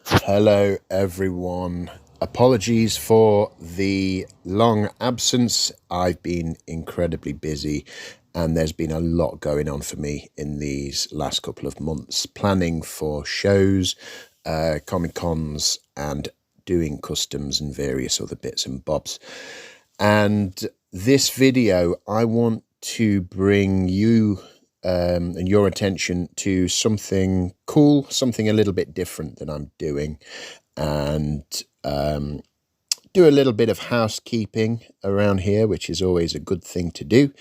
Hello, everyone. Apologies for the long absence. I've been incredibly busy, and there's been a lot going on for me in these last couple of months, planning for shows, Comic Cons, and doing customs and various other bits and bobs. And this video, I want to bring you and your attention to something cool, something a little bit different that I'm doing, and do a little bit of housekeeping around here, which is always a good thing to do.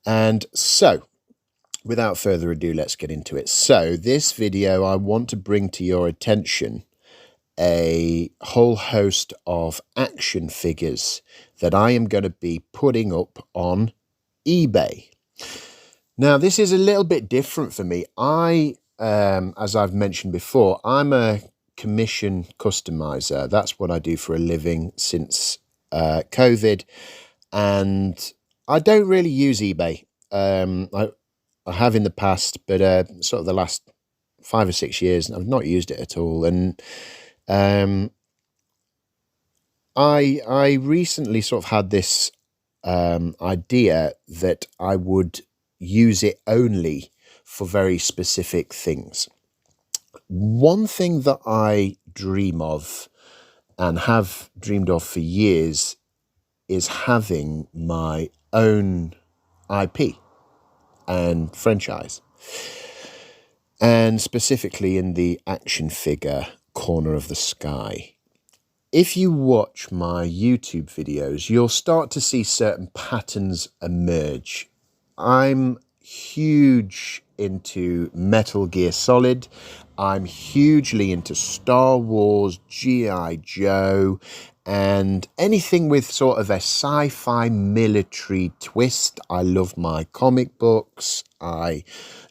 And so, without further ado, let's get into it. So, this video, I want to bring to your attention a whole host of action figures that I am going to be putting up on eBay. Now, this is a little bit different for me. As I've mentioned before, I'm a commission customizer. That's what I do for a living since COVID, and I don't really use eBay. I have in the past, but sort of the last 5 or 6 years, I've not used it at all. And I recently sort of had this idea that I would use it only for very specific things. One thing that I dream of and have dreamed of for years is having my own IP and franchise, and specifically in the action figure corner of the sky. If you watch my YouTube videos, you'll start to see certain patterns emerge. I'm huge into Metal Gear Solid. I'm hugely into Star Wars, G.I. Joe, and anything with sort of a sci-fi military twist. I love my comic books. I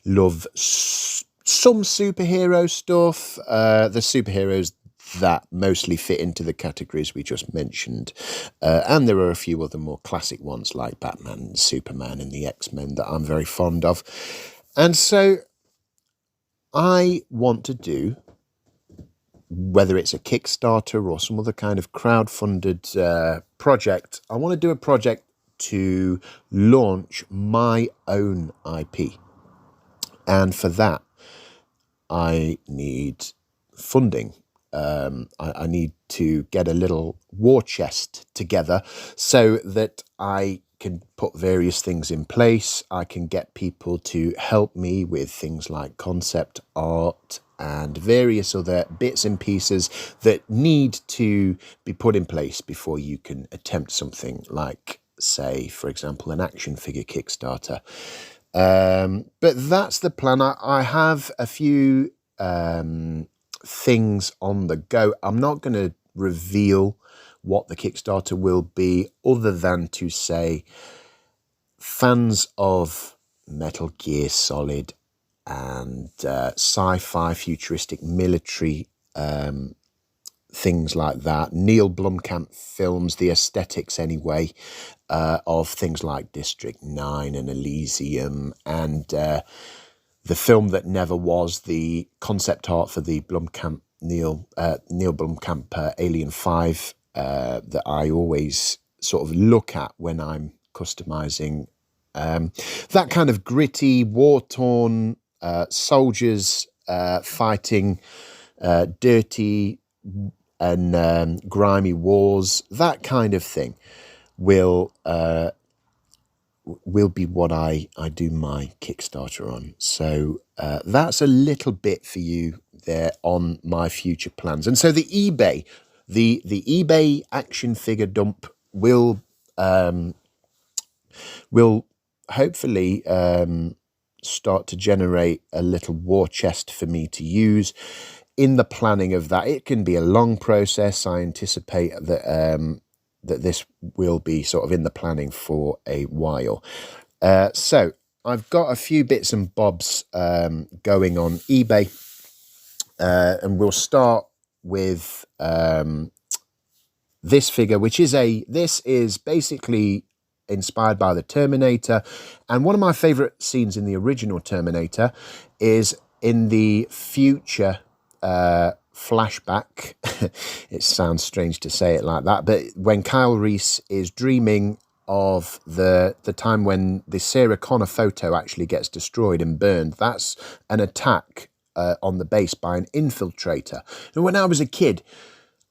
love some superhero stuff. The superheroes that mostly fit into the categories we just mentioned. And there are a few other more classic ones like Batman and Superman and the X-Men that I'm very fond of. And so I want to do, whether it's a Kickstarter or some other kind of crowd-funded project, I want to do a project to launch my own IP. And for that, I need funding. I need to get a little war chest together so that I can put various things in place. I can get people to help me with things like concept art and various other bits and pieces that need to be put in place before you can attempt something like, say, for example, an action figure Kickstarter. But that's the plan. I have a few things on the go. I'm not going to reveal what the Kickstarter will be, other than to say fans of Metal Gear Solid and sci-fi futuristic military things like that, Neil Blomkamp films, the aesthetics anyway, of things like District 9 and Elysium, and the film that never was, the concept art for the Neil Blomkamp Alien 5 that I always sort of look at when I'm customizing. That kind of gritty, war-torn soldiers fighting dirty and grimy wars, that kind of thing will be what I do my Kickstarter on. So that's a little bit for you there on my future plans. And so the eBay action figure dump will hopefully start to generate a little war chest for me to use in the planning of that. It can be a long process. I anticipate that that this will be sort of in the planning for a while. So I've got a few bits and bobs going on eBay, and we'll start with this figure, which is this is basically inspired by the Terminator, and one of my favorite scenes in the original Terminator is in the future flashback. It sounds strange to say it like that, but when Kyle Reese is dreaming of the time when the Sarah Connor photo actually gets destroyed and burned, that's an attack on the base by an infiltrator. And when I was a kid,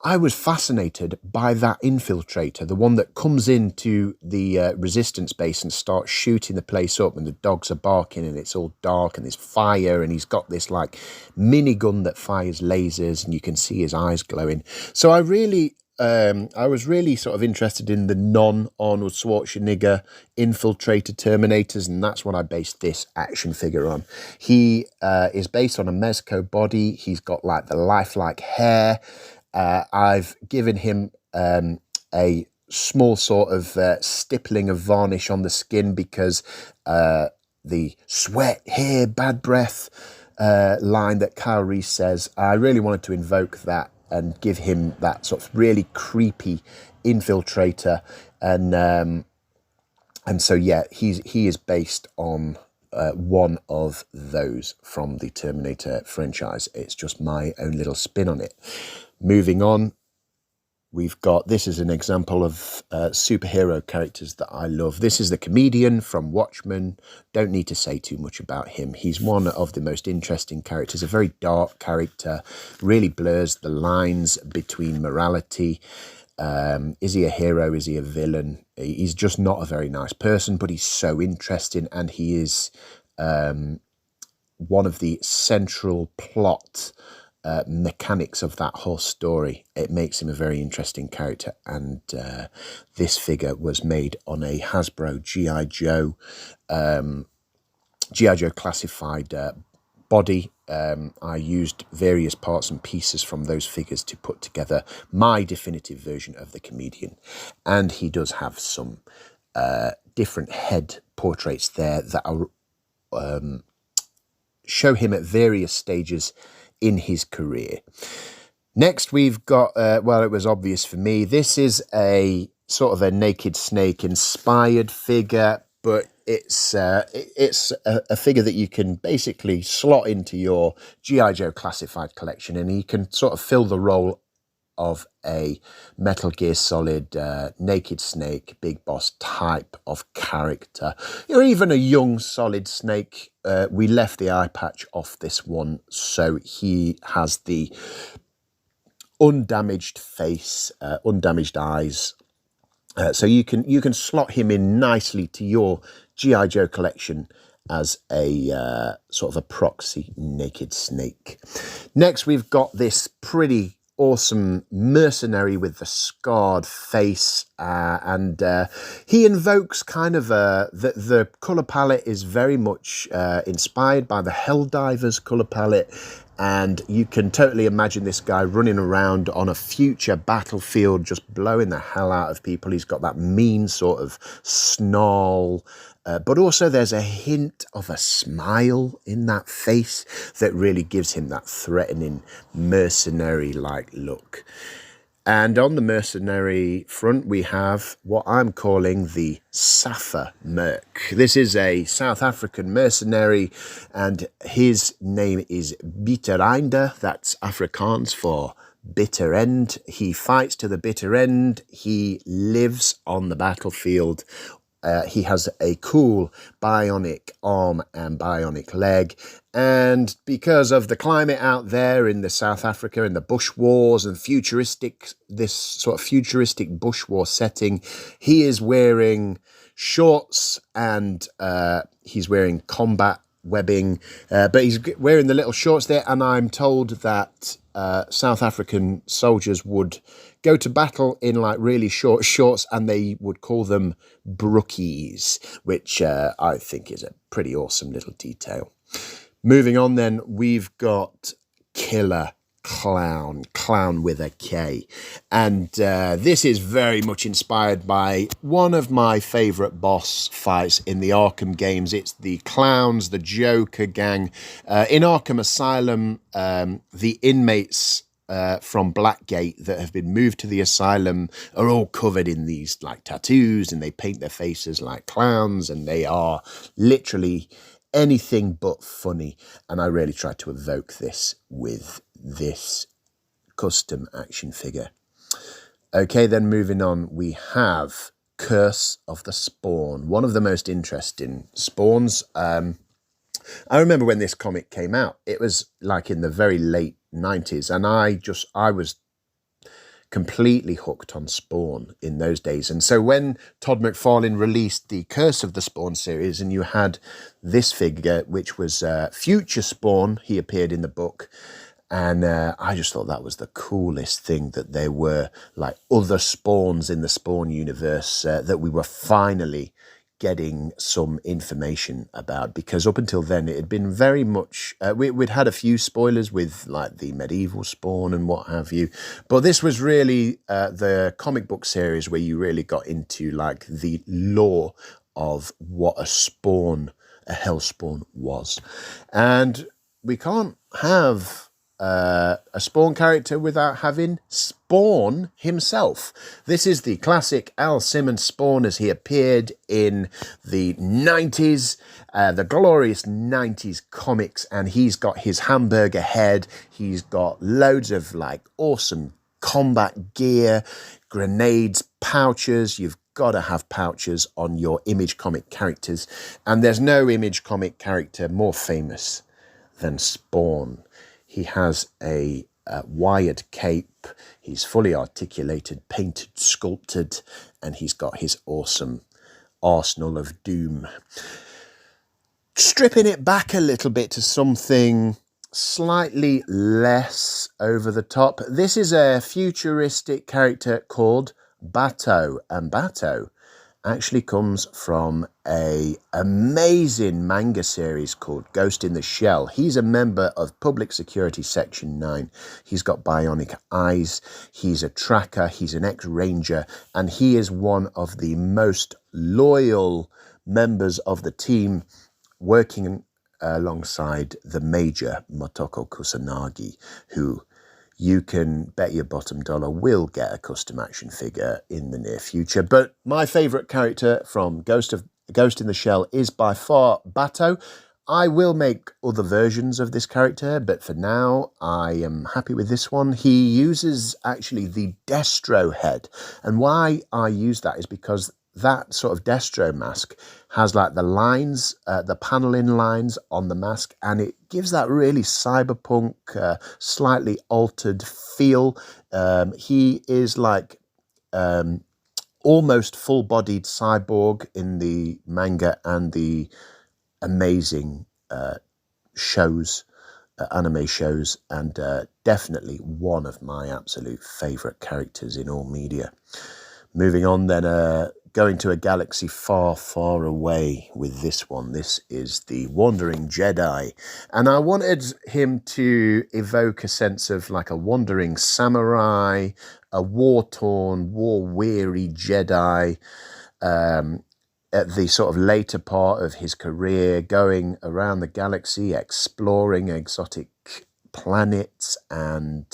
I was fascinated by that infiltrator, the one that comes into the resistance base and starts shooting the place up, and the dogs are barking and it's all dark and there's fire, and he's got this like minigun that fires lasers and you can see his eyes glowing. So I was really sort of interested in the non-Arnold Schwarzenegger infiltrator Terminators, and that's what I based this action figure on. He is based on a Mezco body. He's got like the lifelike hair. I've given him a small sort of stippling of varnish on the skin because the sweat, hair, bad breath line that Kyle Reese says, I really wanted to invoke that and give him that sort of really creepy infiltrator. And so, yeah, he is based on one of those from the Terminator franchise. It's just my own little spin on it. Moving on, we've got, this is an example of superhero characters that I love. This is the comedian from Watchmen. Don't need to say too much about him. He's one of the most interesting characters, a very dark character, really blurs the lines between morality. Is he a hero? Is he a villain? He's just not a very nice person, but he's so interesting, and he is one of the central plot mechanics of that whole story. It makes him a very interesting character, and this figure was made on a Hasbro G.I. Joe classified body. I used various parts and pieces from those figures to put together my definitive version of the comedian, and he does have some different head portraits there that are show him at various stages in his career. Next, we've got, well, it was obvious for me, this is a sort of a Naked Snake inspired figure, but it's a figure that you can basically slot into your G.I. Joe classified collection, and he can sort of fill the role of a Metal Gear Solid Naked Snake, Big Boss type of character, or even a young Solid Snake. We left the eye patch off this one, so he has the undamaged face, undamaged eyes. So you can slot him in nicely to your G.I. Joe collection as a sort of a proxy Naked Snake. Next, we've got this pretty awesome mercenary with the scarred face, and he invokes kind of the colour palette is very much inspired by the Helldivers colour palette, and you can totally imagine this guy running around on a future battlefield just blowing the hell out of people. He's got that mean sort of snarl, but also there's a hint of a smile in that face that really gives him that threatening mercenary-like look. And on the mercenary front, we have what I'm calling the Safa Merc. This is a South African mercenary, and his name is Bitter Einde. That's Afrikaans for bitter end. He fights to the bitter end. He lives on the battlefield. He has a cool bionic arm and bionic leg. And because of the climate out there in the South Africa, in the bush wars and this sort of futuristic bush war setting, he is wearing shorts and he's wearing combat webbing, but he's wearing the little shorts there. And I'm told that South African soldiers would go to battle in like really short shorts, and they would call them brookies, which I think is a pretty awesome little detail. Moving on then, we've got Killer Clown with a K, and this is very much inspired by one of my favourite boss fights in the Arkham games. It's the Clowns, the Joker gang. In Arkham Asylum, the inmates from Blackgate that have been moved to the asylum are all covered in these like tattoos, and they paint their faces like clowns, and they are literally anything but funny. And I really tried to evoke this with this custom action figure. Okay, then moving on, we have Curse of the Spawn, one of the most interesting spawns. I remember when this comic came out, it was like in the very late 90s, and I was completely hooked on Spawn in those days. And so when Todd McFarlane released the Curse of the Spawn series, and you had this figure, which was Future Spawn, he appeared in the book, and I just thought that was the coolest thing, that there were like other spawns in the Spawn universe that we were finally getting some information about, because up until then it had been very much we'd had a few spoilers with like the medieval Spawn and what have you, but this was really the comic book series where you really got into like the lore of what a hell spawn was. And we can't have a Spawn character without having Spawn himself. This is the classic Al Simmons Spawn as he appeared in the 90s, the glorious 90s comics, and he's got his hamburger head, he's got loads of like awesome combat gear, grenades, pouches. You've got to have pouches on your Image comic characters, and there's no Image comic character more famous than Spawn. He has a wired cape, he's fully articulated, painted, sculpted, and he's got his awesome Arsenal of Doom. Stripping it back a little bit to something slightly less over the top, this is a futuristic character called Bato, and Bato actually comes from a amazing manga series called Ghost in the Shell. He's a member of Public Security Section 9. He's got bionic eyes. He's a tracker. He's an ex-ranger. And he is one of the most loyal members of the team, working alongside the Major Motoko Kusanagi, who you can bet your bottom dollar will get a custom action figure in the near future. But my favourite character from Ghost in the Shell is by far Bato. I will make other versions of this character, but for now I am happy with this one. He uses actually the Destro head, and why I use that is because that sort of Destro mask has like the lines, the paneling lines on the mask, and it gives that really cyberpunk, slightly altered feel. He is like almost full-bodied cyborg in the manga and the amazing shows, anime shows, and definitely one of my absolute favourite characters in all media. Moving on then, going to a galaxy far, far away with this one. This is the Wandering Jedi. And I wanted him to evoke a sense of like a wandering samurai, a war-torn, war-weary Jedi, at the sort of later part of his career, going around the galaxy, exploring exotic planets, and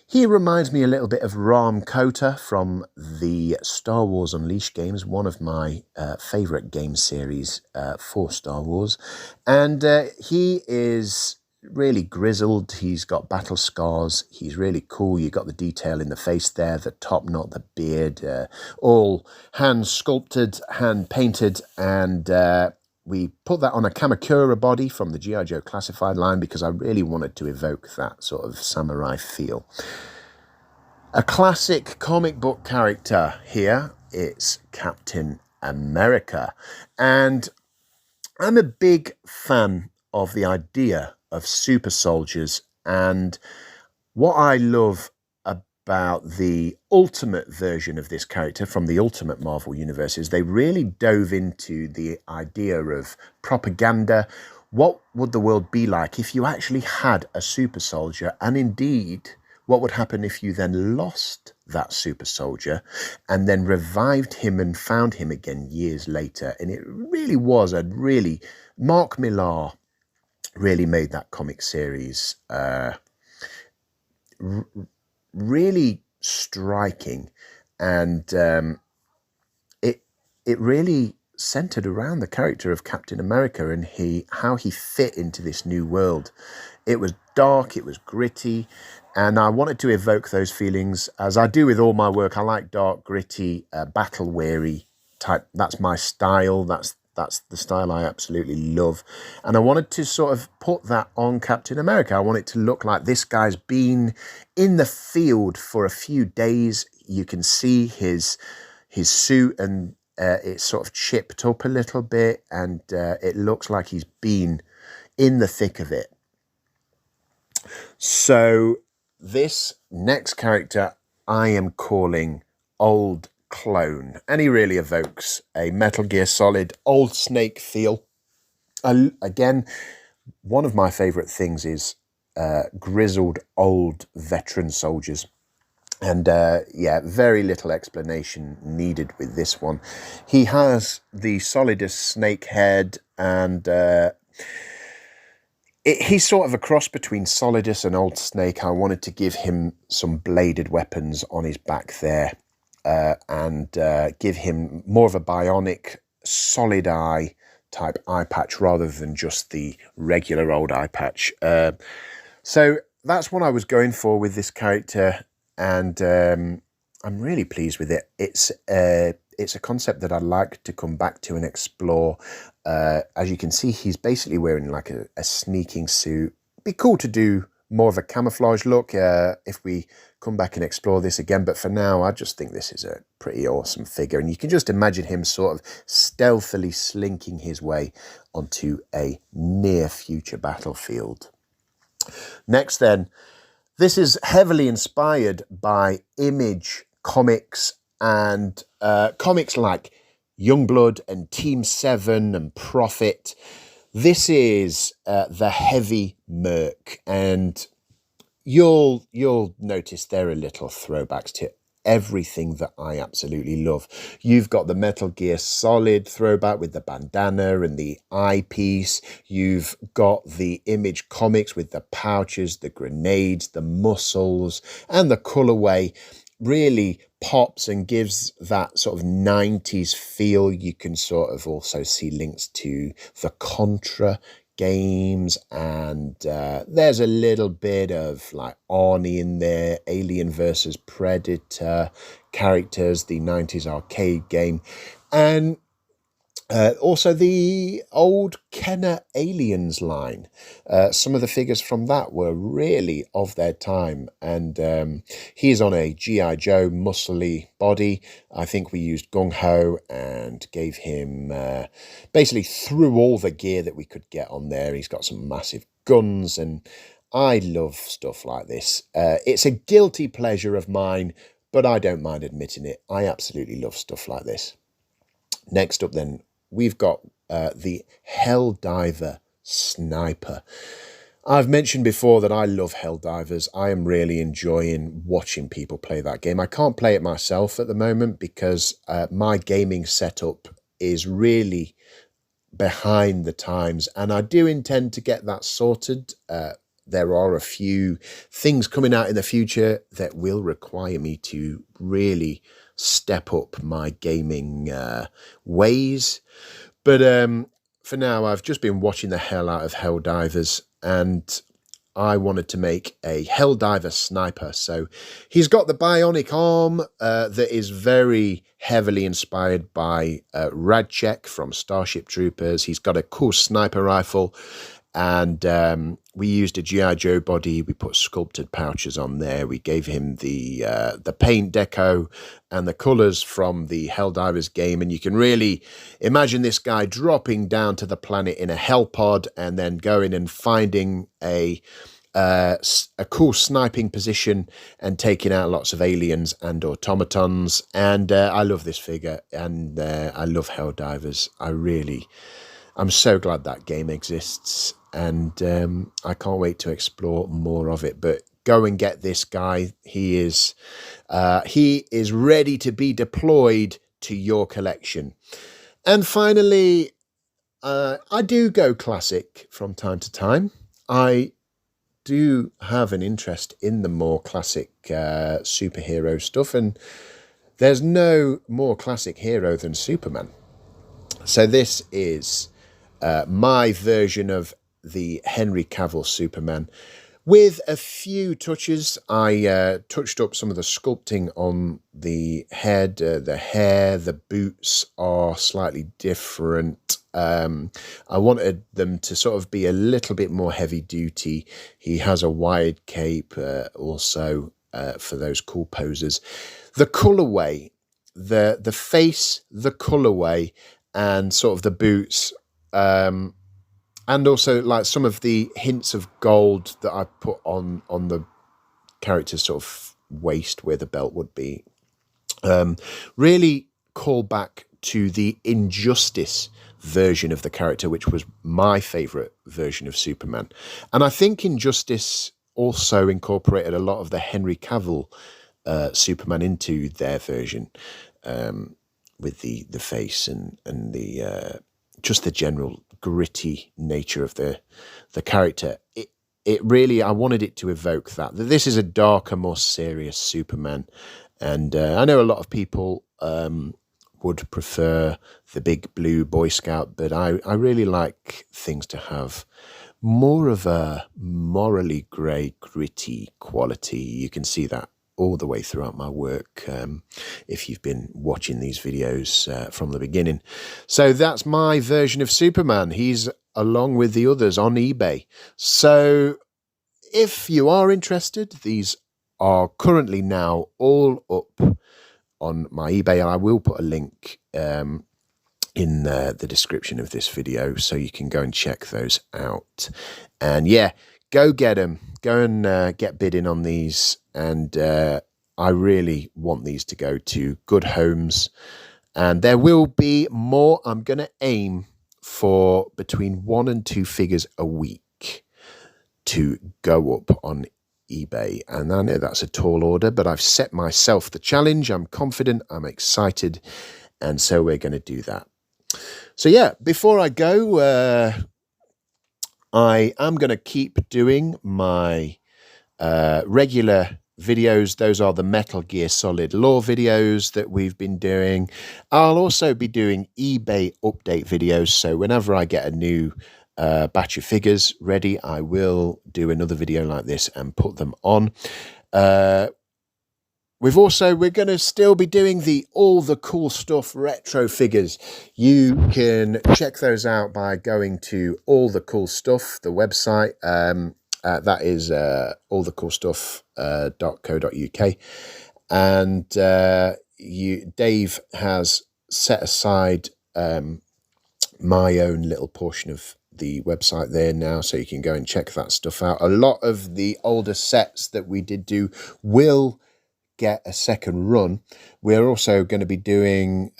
he reminds me a little bit of Ram Kota from the Star Wars Unleashed games, one of my favourite game series for Star Wars. And he is really grizzled, he's got battle scars, he's really cool. You got the detail in the face there, the top knot, the beard, all hand sculpted, hand painted, and we put that on a Kamakura body from the G.I. Joe Classified line because I really wanted to evoke that sort of samurai feel. A classic comic book character here, it's Captain America. And I'm a big fan of the idea of super soldiers, and what I love about the ultimate version of this character from the Ultimate Marvel Universe is they really dove into the idea of propaganda. What would the world be like if you actually had a super soldier, and indeed what would happen if you then lost that super soldier and then revived him and found him again years later? And it really was Mark Millar really made that comic series really striking, and it really centered around the character of Captain America and how he fit into this new world. It was dark, it was gritty, and I wanted to evoke those feelings as I do with all my work. I like dark, gritty, battle weary type. That's my style. That's the style I absolutely love. And I wanted to sort of put that on Captain America. I want it to look like this guy's been in the field for a few days. You can see his suit, and it's sort of chipped up a little bit, and it looks like he's been in the thick of it. So this next character I am calling Old Clone, and he really evokes a Metal Gear Solid Old Snake feel. Again, one of my favourite things is grizzled old veteran soldiers. And yeah, very little explanation needed with this one. He has the Solidus snake head, and he's sort of a cross between Solidus and Old Snake. I wanted to give him some bladed weapons on his back there, and give him more of a bionic, solid eye type eye patch rather than just the regular old eye patch. So that's what I was going for with this character, and I'm really pleased with it. It's a concept that I'd like to come back to and explore. As you can see, he's basically wearing like a sneaking suit. It'd be cool to do more of a camouflage look if we come back and explore this again. But for now, I just think this is a pretty awesome figure. And you can just imagine him sort of stealthily slinking his way onto a near future battlefield. Next then, this is heavily inspired by Image comics and comics like Youngblood and Team 7 and Prophet. This is the Heavy Merc, and you'll notice there are little throwbacks to everything that I absolutely love. You've got the Metal Gear Solid throwback with the bandana and the eyepiece. You've got the Image comics with the pouches, the grenades, the muscles, and the colorway really pops and gives that sort of 90s feel. You can sort of also see links to the Contra games, and there's a little bit of like Arnie in there, Alien versus Predator characters, the 90s arcade game, and also the old Kenner Aliens line. Some of the figures from that were really of their time, and he's on a G.I. Joe muscly body. I think we used Gung Ho and gave him, basically threw all the gear that we could get on there. He's got some massive guns, and I love stuff like this. It's a guilty pleasure of mine, but I don't mind admitting it. I absolutely love stuff like this. Next up then, we've got the Helldiver Sniper. I've mentioned before that I love Helldivers. I am really enjoying watching people play that game. I can't play it myself at the moment because my gaming setup is really behind the times, and I do intend to get that sorted. There are a few things coming out in the future that will require me to really step up my gaming ways. But for now, I've just been watching the hell out of Helldivers, and I wanted to make a Helldiver Sniper. So he's got the bionic arm that is very heavily inspired by Radchek from Starship Troopers. He's got a cool sniper rifle, and we used a G.I. Joe body. We put sculpted pouches on there. We gave him the paint deco and the colours from the Helldivers game. And you can really imagine this guy dropping down to the planet in a hell pod and then going and finding a cool sniping position and taking out lots of aliens and automatons. And I love this figure, and I love Helldivers. I'm so glad that game exists, and I can't wait to explore more of it. But go and get this guy. He is ready to be deployed to your collection. And finally, I do go classic from time to time. I do have an interest in the more classic superhero stuff, and there's no more classic hero than Superman. So this is my version of the Henry Cavill Superman. With a few touches, I touched up some of the sculpting on the head, the hair, the boots are slightly different. I wanted them to sort of be a little bit more heavy duty. He has a wide cape also for those cool poses. The colourway, the face, the colourway, and sort of the boots, and also like some of the hints of gold that I put on the character's sort of waist where the belt would be, really call back to the Injustice version of the character, which was my favourite version of Superman. And I think Injustice also incorporated a lot of the Henry Cavill Superman into their version, with the face and the just the general gritty nature of the character. It really, I wanted it to evoke that this is a darker, more serious Superman. And I know a lot of people would prefer the big blue Boy Scout, but I really like things to have more of a morally grey, gritty quality. You can see that all the way throughout my work, if you've been watching these videos from the beginning. So that's my version of Superman. He's along with the others on eBay. So if you are interested, these are currently now all up on my eBay, and I will put a link in the description of this video so you can go and check those out. And yeah, go get them. Go and get bidding on these. And I really want these to go to good homes. And there will be more. I'm going to aim for between 1 and 2 figures a week to go up on eBay. And I know that's a tall order, but I've set myself the challenge. I'm confident. I'm excited. And so we're going to do that. So yeah, before I go, I am going to keep doing my regular videos. Those are the Metal Gear Solid lore videos that we've been doing. I'll also be doing eBay update videos. So whenever I get a new batch of figures ready, I will do another video like this and put them on. We're going to still be doing all the cool stuff retro figures. You can check those out by going to All the Cool Stuff, the website. That is allthecoolstuff.co.uk. And Dave has set aside my own little portion of the website there now, so you can go and check that stuff out. A lot of the older sets that we did do will get a second run. We're also going to be doing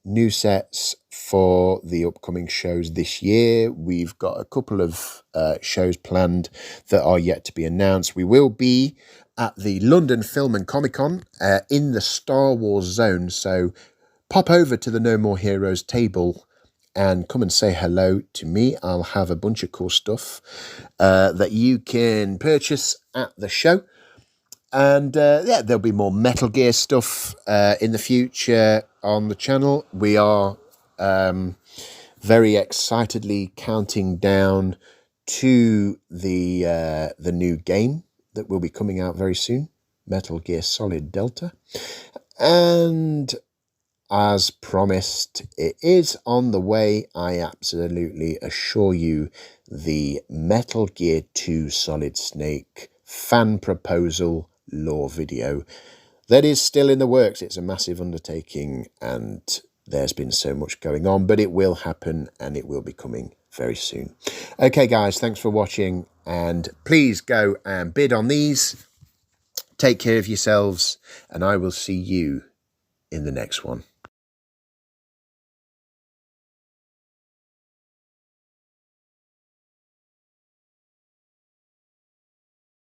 new sets for the upcoming shows this year. We've got a couple of shows planned that are yet to be announced. We will be at the London Film and Comic Con in the Star Wars zone, so pop over to the No More Heroes table and come and say hello to me. I'll have a bunch of cool stuff that you can purchase at the show. And yeah, there'll be more Metal Gear stuff in the future on the channel. We are very excitedly counting down to the new game that will be coming out very soon, Metal Gear Solid Delta. And as promised, it is on the way. I absolutely assure you, the Metal Gear 2 Solid Snake fan proposal lore video that is still in the works. It's a massive undertaking and there's been so much going on, but it will happen and it will be coming very soon. Okay guys, thanks for watching, and please go and bid on these. Take care of yourselves, and I will see you in the next one.